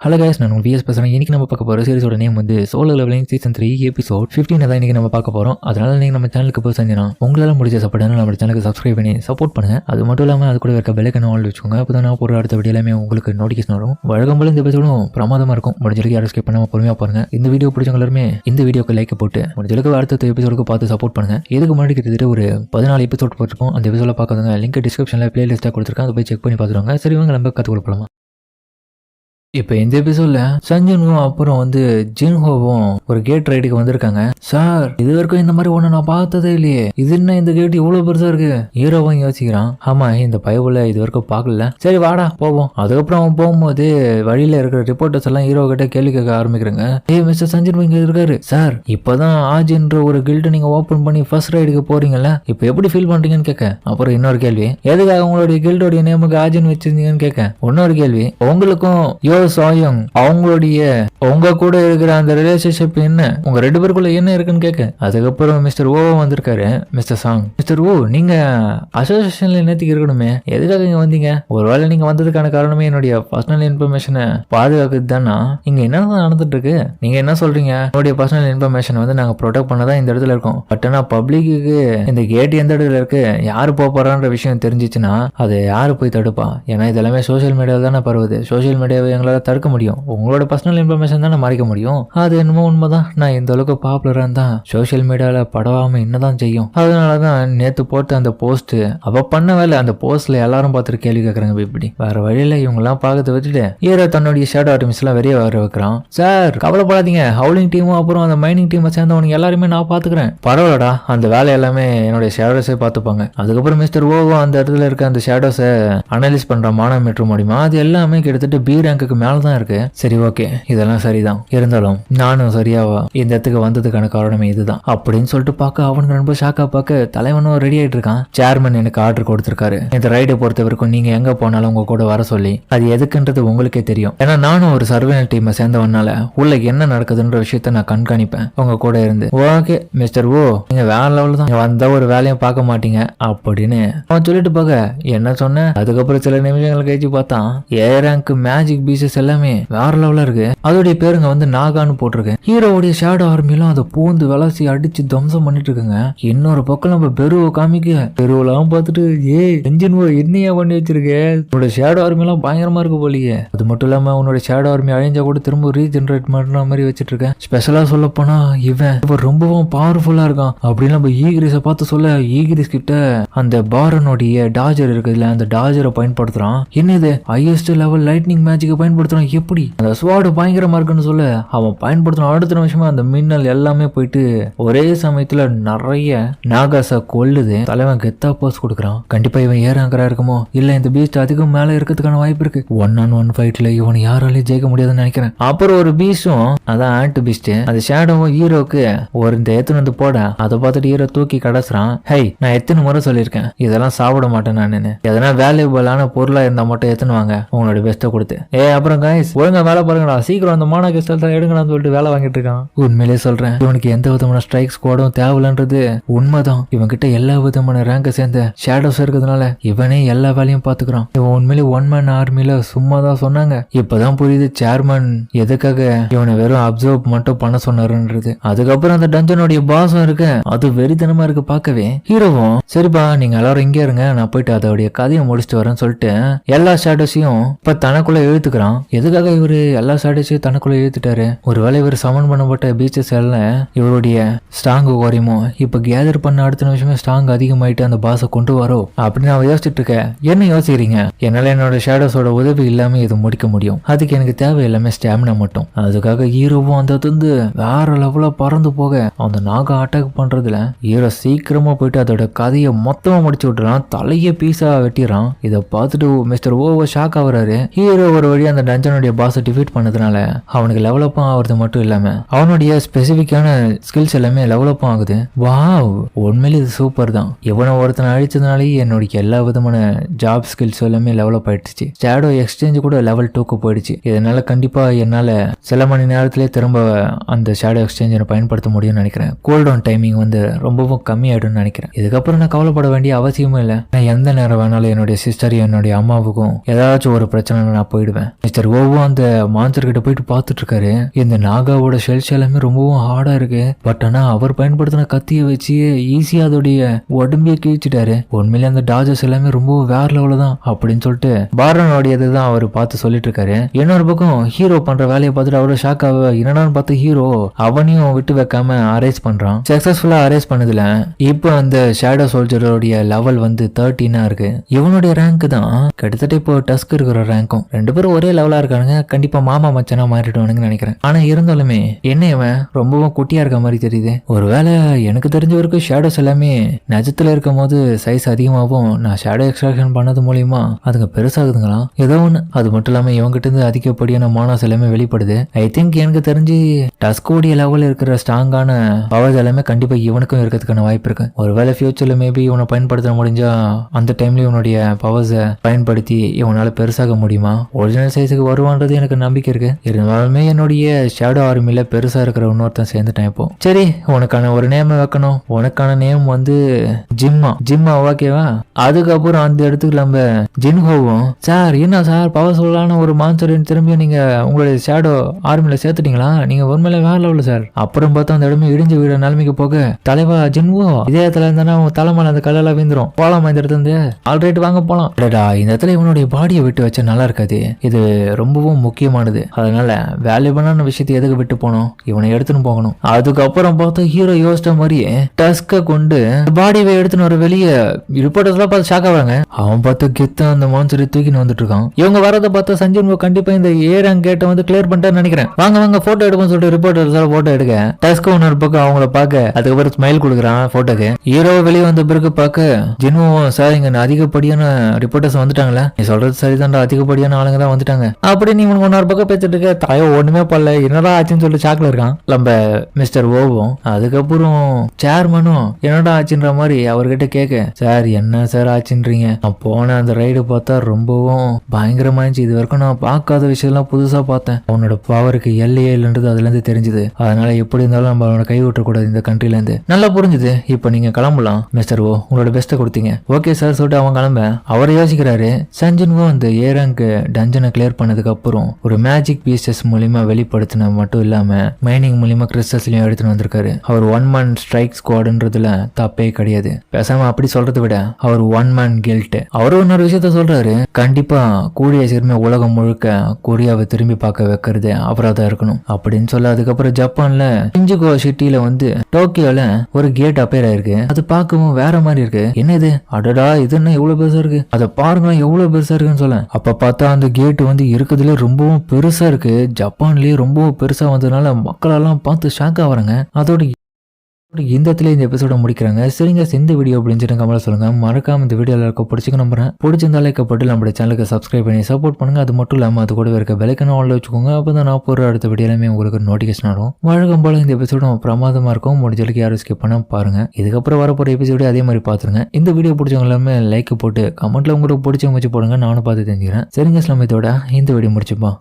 Hello guys, நான் vs பேசுகிறேன். இன்றைக்கி நம்ம பார்க்க போகிற சீரிஸோட நேம் வந்து சோலோ லெவலிங் சீசன் 3 எபிசோட் 15 தான் இன்றைக்கி நம்ம பார்க்க போகிறோம். அதனால் நீங்கள் நம்ம சேனலுக்கு போய் செஞ்சோன்னா உங்களால் முடிஞ்ச சப்போர்ட் நம்ம சேனலுக்கு சப்ஸ்கிரைப் பண்ணி சப்போர்ட் பண்ணுங்கள். அது மட்டும் இல்லாமல் அது கூட இருக்க பெல்லைக்கன் ஆல் வச்சுக்கோங்க. அப்போ தான் நான் போகிற அடுத்த வீடியோ எல்லாமே உங்களுக்கு நோட்டிஃபிகேஷன் வரும். வழக்கம் போல இந்த எபிசோடும் பிரமாதமாக இருக்கும். முடிஞ்சளவுக்கு யாரும் ஸ்கிப் பண்ணாமல் பொறுமையாக பாருங்கள். இந்த வீடியோ பிடிச்சவங்க எல்லாருமே இந்த வீடியோக்கு லைக் போட்டு முடிஞ்சளவுக்கு அடுத்த எபிசோடுக்கு பார்த்து சப்போர்ட் பண்ணுங்கள். இதுக்கு முன்னாடி கிட்டத்தட்ட ஒரு 14 எபிசோட் போட்டிருக்கோம். அந்த எபிசோட பார்க்காதவங்க லிங்க் டிஸ்கிரிப்ஷனில் பிளேலிஸ்ட்டாக கொடுத்துருக்கேன். அதை போய் செக் பண்ணி பார்த்துருவாங்க. சரி, வாங்க நம்ம கற்றுக் கொடுக்கலாம். இப்போ இந்த எபிசோட்ல சஞ்சனும் அப்புறம் வந்து ஜின்ஹோவும் ஒரு கேட் ரைடுக்கு வந்திருக்காங்க. சார், இது வரைக்கும் இந்த மாதிரி ஒண்ணு நான் பார்த்ததே இல்லையே, இது என்ன இந்த கேட் இவ்வளவு பெருசா இருக்கு? ஹீரோவும் யோசிக்கிறான். ஆமா, இந்த பயவுல இது வரைக்கும் பார்க்கல. சரி வாடா போவோம். அதுக்கப்புறம் அவன் போகும்போது வழியில இருக்கிற ரிப்போர்ட்டர்ஸ் எல்லாம் ஹீரோ கிட்ட கேள்வி கேட்க ஆரம்பிக்கிறாங்க. மிஸ்டர் சஞ்சன் இங்க இருக்காரு சார். இப்பதான் ஆஜின்ற ஒரு கில்ட் நீங்க ஓபன் பண்ணி ஃபர்ஸ்ட் ரைடுக்கு போறீங்கல்ல, இப்போ எப்படி ஃபீல் பண்றீங்கன்னு கேட்க. அப்புறம் இன்னொரு கேள்வி, எதுக்காக உங்களுடைய கில்டோடைய நேமுக்கு ஆஜின் வச்சிருந்தீங்கன்னு கேட்க. இன்னொரு கேள்வி, உங்களுக்கும் சாயம் அவங்களுடைய உங்க கூட இருக்கிற அந்த ரிலேஷன்ஷிப் என்ன, உங்க 2 பேருக்குள்ள என்ன இருக்குன்னு கேட்க. அதுக்கப்புறம் மிஸ்டர் ஓ வந்திருக்காரு. மிஸ்டர் சாங், மிஸ்டர் ஓ, நீங்க அசோசியேஷன்ல நேற்றுக்கு இருக்கணுமே, எதுக்காக இங்க வந்தீங்க? ஒருவேளை நீங்க வந்ததுக்கான காரணமே என்னுடைய பர்சனல் இன்ஃபர்மேஷனை பாதுகாக்கிறது தானா? இங்க என்ன நடந்துட்டு இருக்கு? நீங்க என்ன சொல்றீங்க? என்னுடைய பர்சனல் இன்ஃபர்மேஷன் வந்து நாங்க ப்ரொடெக்ட் பண்ணதான் இந்த இடத்துல இருக்கோம். பட் ஆனா பப்ளிக்கு இந்த கேட் எந்த இடத்துல இருக்கு, யாரு போறான்ற விஷயம் தெரிஞ்சிச்சுன்னா அதை யாரு போய் தடுப்பா? ஏன்னா இதெல்லாமே சோசியல் மீடியாவில் தானே பரவுது. சோசியல் மீடியாவை எங்களால் தடுக்க முடியும், உங்களோட பர்சனல் இன்ஃபர்மேஷன் தானே மறைக்க முடியும். அது என்னமோ உண்மைதான். நான் இந்த அளவுக்கு பாப்புலரா தான் சோசியல் மீடியால படவாம என்னதான் செய்யும். அதனாலதான் நேத்து போட்ட அந்த போஸ்ட் அவ பண்ண வேலை. அந்த போஸ்ட்ல எல்லாரும் பார்த்துட்டு கேள்வி கேட்கறாங்க. இப்படி வேற வழியில இவங்க எல்லாம் பார்க்கறத வச்சுட்டு ஹீரோ தன்னுடைய ஷேடோ ஆர்டிமிஸ் எல்லாம் வெளியே வர வைக்கிறான். சார், கவலைப்படாதீங்க, ஹவுலிங் டீமும் அப்புறம் அந்த மைனிங் டீமை சேர்ந்தவனுக்கு எல்லாருமே நான் பாத்துக்கிறேன். பரவாயில்லடா, அந்த வேலை எல்லாமே என்னுடைய ஷேடோஸே பார்த்துப்பாங்க. அதுக்கப்புறம் மிஸ்டர் ஓவோ அந்த இடத்துல இருக்க அந்த ஷேடோஸை அனலைஸ் பண்ற மானோமீட்டர் மூலியமா அது எல்லாமே கிட்டத்தட்ட பி ரேங்குக்கு மேலதான் இருக்கு. சரி, ஓகே, இதெல்லாம் சரிதான். இருந்தாலும் நானும் சரியாவா இந்த இடத்துக்கு வந்ததுக்கான காரணமே இதுதான் அப்படின்னு சொல்லிட்டு பார்க்க அவனுக்கு ரொம்ப ஷாக்கா பார்க்க தலைவனும் ரெடி ஆயிட்டு இருக்கான். சேர்மன் எனக்கு ஆர்டர் கொடுத்திருக்காரு, இந்த ரைடை பொறுத்த வரைக்கும் நீங்க எங்க போனாலும் உங்க கூட வர சொல்லி. அது எதுக்குன்றது உங்களுக்கே தெரியும். ஏன்னா நானும் ஒரு சர்வேலன்ஸ் டீமை சேர்ந்தவனால உள்ள என்ன நடக்குதுன்ற விஷயத்த நான் கண்காணிப்பேன் உங்க கூட இருந்து. ஓகே மிஸ்டர் ஓ, நீங்க வேற லெவல் தான், வந்த ஒரு வேலையும் பார்க்க மாட்டீங்க அப்படின்னு அவன் சொல்லிட்டு பார்க்க என்ன சொன்ன. அதுக்கப்புறம் சில நிமிஷங்கள் கழிச்சு பார்த்தான் ஏ ரேங்க் மேஜிக் பீசஸ் எல்லாமே வேற லெவலா இருக்கு. அதோடைய பேருங்க வந்து நாகான்னு போட்டிருக்கு. ஹீரோவுடைய ஷேடோ ஆர்மிலாம் அதை பூந்து விளாசி அடிச்சு தம்சம் பண்ணிட்டு இருக்குங்க. இன்னொரு பக்கம் நம்ம பெருவை காமிக்க, பெருவெல்லாம் பார்த்துட்டு என்ஜின் என்னையா பண்ணி வச்சிருக்கே, உன்னோட ஷேடோ ஆர்மிலாம் பயங்கரமா இருக்கு போலியே. அது மட்டும் இல்லாம உன்னோட ஷேடோ ஆர்மி அழிஞ்சா கூட திரும்ப ரீஜெனரேட் பண்ற மாதிரி வச்சிட்டு இருக்கேன். ஸ்பெஷலா சொல்ல போனா இவன் ரொம்பவும் பவர்ஃபுல்லா இருக்கான் அப்படின்னு நம்ம ஈகிரிஸை பார்த்து சொல்ல, ஈகிரிஸ் கிட்ட அந்த பாரனுடைய டாஜர் இருக்குதுல, அந்த டாஜரை பயன்படுத்துறான். என்னது ஹையஸ்ட் லெவல் லைட்னிங் மேஜிக்கை பயன்படுத்துறான். எப்படி அந்த ஸ்வாடு பயங்கரமா இருக்குன்னு சொல்ல அவன் பயன்படுத்தணும். அடுத்த நிமிஷமா அந்த மின்னல் எல்லாமே போயிட்டு ஒரே சமயத்துல நிறைய நாகாசா கொல்லுது. தலைவன் கெத்தா போஸ் கொடுக்குறான். கண்டிப்பா இவன் ஏறாங்கரா இருக்குமோ, இல்ல இந்த பீஸ்ட் அதிகம் மேல இருக்கிறதுக்கான வாய்ப்பு இருக்கு. 1-on-1 ஃபைட்ல இவன் யாராலையும் ஜெயிக்க முடியாதுன்னு நினைக்கிறேன். அப்புறம் ஒரு பீஸ்டும், அதான் ஆன்ட் பீஸ்ட், அந்த ஷேடோவும் ஹீரோக்கு ஒரு இந்த எத்தனை வந்து போட, அதை பார்த்துட்டு ஹீரோ தூக்கி கடைசுறான். ஹை, நான் எத்தனை முறை சொல்லியிருக்கேன் இதெல்லாம் சாப்பிட மாட்டேன் நானு, எதனா வேல்யூபிளான பொருளா இருந்தா மட்டும் எத்தனை வாங்க உங்களோட பெஸ்ட்டை கொடுத்து. அப்புறம் கைஸ் ஒழுங்கா வேலை பாருங்கடா, சீக்கிரம் அந்த மானா கிறிஸ்டல் தான் எடுங்கன்னு சொல்லிட்டு வேலை வாங்கிட்டு இருக்கான். உண்மையிலே சொல்றேன், இவனுக்கு எந்த விதமான ஸ்ட்ரைக் ஸ்குவாடும் தேவையில்லைன்றது உண்மைதான். இவன் கிட்ட எல்லா விதமான ரேங்க சேர்ந்த ஷேடோஸ் இருக்கிறதுனால இவனே எல்லா வேலையும் பாத்துக்கிறான். இவன் உண்மையிலே 1 man ஆர்மில சும்மா தான் சொன்னாங்க. இப்பதான் புரியுது சேர்மன் எதுக்காக இவனை வெறும் அப்சர்வ் மட்டும் பண்ண சொன்னாருன்றது. அதுக்கப்புறம் அந்த டஞ்சனுடைய பாசம் இருக்கு, அது வெறித்தனமா இருக்கு பார்க்கவே. ஹீரோவும் சரிப்பா நீங்க எல்லாரும் இங்கே இருங்க, நான் போயிட்டு அதோடைய கதையை முடிச்சுட்டு வரேன்னு சொல்லிட்டு எல்லா ஷேடோஸையும் இப்ப தனக்குள்ள இழுத்துக்கிறான். எதுக்காக இவரு எல்லா ஷேடோஸையும் தனக்குள்ள இழுத்துட்டாரு? ஒருவேளை இவர் சமன் பண்ணப்பட்ட பீச்சஸ் எல்லாம் இவருடைய ஸ்ட்ராங் குறையுமோ, இப்ப கேதர் பண்ண அடுத்த நிமிஷமே ஸ்ட்ராங் அதிகமாயிட்டு அந்த பாஸை கொண்டு வரோம் அப்படின்னு நான் யோசிச்சுட்டு இருக்கேன். என்ன யோசிக்கிறீங்க? என்னால என்னோட ஷேடோஸோட உதவி இல்லாம இது முடிக்க முடியும். அதுக்கு எனக்கு தேவை எல்லாமே ஸ்டாமினா மட்டும். அதுக்காக ஹீரோவும் அந்த வந்து வேற லெவலா பறந்து போக அந்த நாக அட்டாக் பண்றதுல ஹீரோ சீக்கிரமா போயிட்டு அதோட கதையை மொத்தமா முடிச்சு விட்டுறான். தலைய பீஸா வெட்டிறான். இதை பார்த்துட்டு மிஸ்டர் ஓவோ ஷாக் ஆகுறாரு. ஹீரோ ஒரு வழி அந்த டஞ்சனுடைய பாஸை டிஃபீட் பண்ணதுனால அவனுக்கு லெவலப் ஆகுறது மட்டும் இல்லாம அவனுடைய ஸ்பெசிபிக்கான ஸ்கில்ஸ் எல்லாமே டெவலப் ஆகுது. வாவ், உண்மையிலே இது சூப்பர் தான். இவனை ஒருத்தனை அழிச்சதுனாலேயே என்னுடைய எல்லா விதமான ஜாப் ஸ்கில்ஸ் எல்லாமே டெவலப் ஆயிடுச்சு. ஷேடோ எக்ஸ்சேஞ்ச் கூட லெவல் 2க்கு போயிடுச்சு. இதனால கண்டிப்பா என்னால சில மணி நேரத்திலே திரும்ப அந்த ஷேடோ எக்ஸ்சேஞ்சை பயன்படுத்த முடியும்னு நினைக்கிறேன். கூல் டவுன் டைமிங் வந்து ரொம்பவும் கம்மியாயிடும்னு நினைக்கிறேன். இதுக்கப்புறம் நான் கவலைப்பட வேண்டிய அவசியமும் இல்லை. நான் எந்த நேரம் வேணாலும் என்னுடைய சிஸ்டர் என்னுடைய அம்மாவுக்கும் ஏதாச்சும் ஒரு பிரச்சனை நான் போயிடுவேன். மிஸ்டர் ஓவும் அந்த மான்ஸ்டர் கிட்ட போயிட்டு பார்த்துட்டு இருக்காரு. இந்த நாகாவோட ஷெல்ஸ் எல்லாமே ரொம்பவும் ஹார்டா இருக்கு. பட் ஆனா அவர் பயன்படுத்தின கத்தியை வச்சு ஈஸியா அதோடைய உடம்பையே கிழிச்சிட்டாரு. உண்மையிலே அந்த டாஜர்ஸ் எல்லாமே ரொம்ப வேற லெவல தான் அப்படின்னு சொல்லிட்டு பார்டனோடையது தான் அவர் பார்த்து சொல்லிட்டு இருக்காரு. இன்னொரு பக்கம் ஹீரோ பண்ற வேலையை பார்த்துட்டு அவரோட ஷாக் ஆக என்னடான்னு பார்த்து ஹீரோ அவனையும் விட்டு வைக்காம அரேஸ் பண்றான். சக்சஸ்ஃபுல்லா அரேஸ் பண்ணதுல இப்போ அந்த ஷேடோ சோல்ஜரோடைய லெவல் வந்து 13 இருக்கு. இவனுடைய ரேங்க் தான் கிட்டத்தட்ட இப்போ டஸ்க் இருக்கிற ரேங்கும். ரெண்டு பேரும் ஒரே லெவலா இருக்கானுங்க. கண்டிப்பா மாமா மச்சனா மாறிடுவானுங்க நினைக்கிறேன். ஆனா இருந்தாலுமே என்ன இவன் ரொம்பவும் குட்டியா இருக்க மாதிரி தெரியுது. ஒருவேளை எனக்கு தெரிஞ்ச வரைக்கும் ஷேடோஸ் எல்லாமே நஜத்துல இருக்கும் போது சைஸ் அதிகமாகவும் நான் ஷேடோ எக்ஸ்ட்ராக்ஷன் பண்ணது மூலியமா அதுங்க பெருசாகுதுங்களா ஏதோ ஒண்ணு. அது மட்டும் இல்லாம இவங்கிட்ட இருந்து அதிகப்படியான மானாஸ் எல்லாமே வெளிப்படுது. ஐ திங்க் எனக்கு தெரிஞ்சு டஸ்கோடைய லெவல் இருக்கிற ஸ்ட்ராங்கான பவர்ஸ் எல்லாமே கண்டிப்பா இவனுக்கும் இருக்கிறதுக்கான வாய்ப்பு இருக்கு. ஒருவேளை ஃபியூச்சர்ல மேபி இவனை பயன்படுத்த முடிஞ்சா அந்த டைம்ல இவனுடைய பவர்ஸை பயன்படுத்தி இவனால பெருசாக முடியுமா, ஒரிஜினல் சைஸுக்கு வருவான்றது எனக்கு நம்பிக்கை இருக்கு. இருந்தாலுமே என்னுடைய ஷேடோ ஆர்மில பெருசா இருக்கிற இன்னொருத்தன் சேர்ந்துட்டேன். இப்போ சரி உனக்கான ஒரு நேம் வைக்கணும். உனக்கான நேம் வந்து ஜிம்மா ஓகேவா? அதுக்கப்புறம் அந்த இடத்துக்கு நம்ம ஜின்ஹோவும் சார் என்ன சார் பவர் சொல்லான ஒரு மான்ஸ்டர் திரும்பியும் நீங்க உங்களுடைய ஷேடோ ஆர்மில சேர்த்துட்டீங்களா? நீங்க உண்மையில வேற லெவல்ல சார். அப்புறம் பார்த்தா அந்த இடமே இடிஞ்சு விட நிலைமைக்கு போக தலைவா ஜின்ஹோ இதே இடத்துல இருந்தா தலைமையில அந்த கல்லெல்லாம் வீந்துரும். போலாமா இந்த இடத்துல இருந்து? ஆல்ரைட் வாங்க போலாம். இந்த இடத்துல இவனுடைய பாடியை விட்டு வச்சா நல்லா இருக்காது. இது ரொம்பவும் முக்கியமானது. அதனால வேல்யூபிளான விஷயத்தை எதுக்கு விட்டு போனோம், இவனை எடுத்துன்னு போகணும். அதுக்கப்புறம் பார்த்தா ஹீரோ யோசிச்ச மாதிரியே டஸ்க கொண்டு பாடியை எடுத்துன்னு வர வெளியே ரிப்போர்ட்டர்ஸ் எல்லாம் பார்த்து ஷாக் ஆவாங்க. அவன் பார்த்து கெத்த அந்த மான்சரை தூக்கின்னு வந்துட்டு இருக்கான். இவங்க வரதை பார்த்தா சஞ்சீவ் கண்டிப்பா இந்த ஏரங் கேட்டை வந்து கிளியர் பண்ணிட்டான்னு நினைக்கிறேன். வாங்க போட்டோ எடுப்போம்னு சொல்லிட்டு ரிப்போர்ட்டர்ஸ் எல்லாம் போட்டோ எடுக்க டஸ்க ஒன்னு பக்கம் அவங்கள பார்க்க அதுக்கப்புறம் ஸ்மைல் கொடுக்குறான் போட்டோக்கு. ஹீரோ வெளியே வந்த பிறகு பார்க்க ஜின்னுவும் சார் இங்க அதிகப்படியான ரிப்போர்ட்டர்ஸ் வந்துட்டாங்களே, நீ சொல்றது சரிதான்டா அதிகப்படியான ஆளுங்க தான் வந்துட்டாங்க அப்படி நீ உனக்கு ஒன்னொரு பக்கம் பேசிட்டு இருக்க. தாயோ ஒண்ணுமே பண்ணல என்னடா ஆச்சுன்னு சொல்லிட்டு சாக்ல இருக்கான் நம்ம மிஸ்டர் ஓவும். அதுக்கப்புறம் சேர்மனும் என்னடா ஆச்சுன்ற மாதிரி அவர்கிட்ட கேட்க சார் என்ன சார் ஆச்சுன்றீங்க? நான் போன அந்த ரைடு பார்த்தா ரொம்பவும் பயங்கரமா இருந்துச்சு. இது வரைக்கும் நான் பார்க்காத விஷயம்லாம் புதுசா பார்த்தேன். அவனோட பவருக்கு எல்லையே இல்லைன்றது அதுல இருந்து தெரிஞ்சுது. அதனால எப்படி இருந்தாலும் நம்ம அவனை கை விட்டக்கூடாது இந்த கண்ட்ரில இருந்து. நல்லா புரிஞ்சுது. இப்ப நீங்க கிளம்பலாம் மிஸ்டர் ஓ, உங்களோட பெஸ்ட்டை கொடுத்தீங்க. ஓகே சார் சொல்லிட்டு அவன் கிளம்ப அவர் யோசிக்கிறாரு. சஞ்சனுவும் அந்த ஏரங்க் டஞ்சனை கிளியர் பண்ணதுக்கு அப்புறம் ஒரு மேஜிக் பீசஸ் மூலியமா வெளிப்படுத்தின மட்டும் இல்லாம மைனிங் மூலியமா கிறிஸ்டல்ஸ்லயும் எடுத்துட்டு வந்திருக்காரு. அவர் 1 man ஸ்ட்ரைக் ஸ்குவாட்ன்றதுல தப்பே கிடையாது. பேசாம அப்படி சொல்றதை விட அவர் 1 man கில்ட். அவரும் இன்னொரு விஷயத்த சொல்றாரு. கண்டிப்பா கூடிய சீக்கிரமே உலகம் முழுக்க கொரியாவை திரும்பி பார்க்க வைக்கிறது அவரா தான் இருக்கணும் அப்படின்னு சொல்ல அதுக்கப்புறம் ஜப்பான்ல இஞ்சுகோ சிட்டில வந்து டோக்கியோல ஒரு கேட் அப்பேர் ஆயிருக்கு. அது பார்க்கவும் வேற மாதிரி இருக்கு. என்ன இது அடடா இது என்ன எவ்வளவு பெருசா இருக்கு, அதை பாருங்க எவ்வளவு பெருசா இருக்குன்னு சொல்ல அப்ப பார்த்தா அந்த கேட் வந்து இருக்குதுல ரொம்பவும் பெருசா இருக்கு. ஜப்பான்லயே ரொம்பவும் பெருசா வந்ததுனால மக்கள் எல்லாம் பார்த்து ஷாக் ஆகுறாங்க. அதோட இந்த இடத்துல இந்த எபிசோட முடிக்கிறாங்க. சரிங்க இந்த வீடியோ அப்படின்னு சொல்லி கமெண்ட்ல சொல்லுங்க. மறக்காம இந்த வீடியோ எல்லாருக்கும் பிடிச்சிக்க நம்புறேன். பிடிச்சிருந்தா லைக் போட்டு நம்மளுடைய சேனலுக்கு சப்ஸ்கிரைப் பண்ணி சப்போர்ட் பண்ணுங்க. அது மட்டும் இல்லாம அது கூட இருக்க பெல்லைக்கான ஆன்ல வச்சுக்கோங்க. அப்பதான் நான் போற அடுத்த வீடியோ எல்லாமே உங்களுக்கு நோட்டிஃபிகேஷன் வரும். வழக்கம் போல இந்த எபிசோட பிரமாதமா இருக்கும். முடிஞ்சளவுக்கு யாரும் ஸ்கிப் பண்ண பாருங்க. இதுக்கப்புறம் வரப்போற எபிசோட அதே மாதிரி பாத்துருங்க. இந்த வீடியோ பிடிச்சவங்க எல்லாமே லைக் போட்டு கமெண்ட்ல உங்களுக்கு பிடிச்சவங்க வச்சு போடுங்க. நானும் பார்த்து தெரிஞ்சுக்கிறேன். சரிங்க இதோட இந்த வீடியோ முடிச்சுப்போம்.